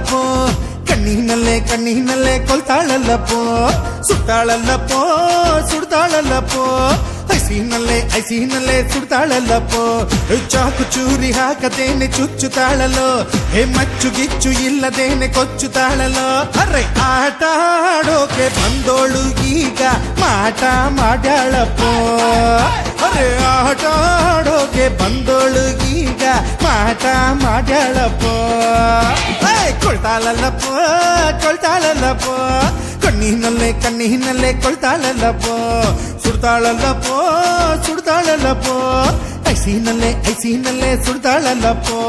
ಸುಡ್ತಾಳಲ್ಲಪ್ಪೋ ಕಣ್ಣಿನಲ್ಲೇ ಕೊಲ್ತಾಳಲ್ಲಪ್ಪೋ ಸುಡ್ತಾಳಲ್ಲಪ್ಪೋ ಸುಡ್ತಾಳಲ್ಲಪ್ಪೋ ಐಸಿನಲ್ಲೇ ಸುಡ್ತಾಳಲ್ಲಪ್ಪೋ ಚಾಕು ಚೂರಿ ಹಾಕದೇನೆ ಚುಚ್ಚುತ್ತಾಳಲ್ಲೋ ಹೇ ಮಚ್ಚು ಗಿಚ್ಚು ಇಲ್ಲದೇನೆ ಕೊಚ್ಚುತ್ತಾಳಲ್ಲೋ ಅರೆ ಆಟ ಆಡೋಕೆ ಬಂದೋಳು ಈಗ ಮಾಟ ಮಾಡ್ಯಾಳಪ್ಪೋ ಅರೆ ಆಟ ಆಡೋಕೆ ಬಂದೋಳು ಈಗ ಮಾಟ ಮಾಡ್ಯಾಳಪ್ಪೋ ಕೊಳ್ತಾಳಲ್ಲಪ್ಪೋ ಕೊಳ್ತಾಳಲ್ಲಪ್ಪೋ ಕಣ್ಣಿನಲ್ಲೇ ಕೊಳ್ತಾಳಲ್ಲಪ್ಪೋ ಸುಡ್ತಾಳಲ್ಲಪ್ಪೋ ಐಸಿನಲ್ಲೇ ಸುಡ್ತಾಳಲ್ಲಪ್ಪೋ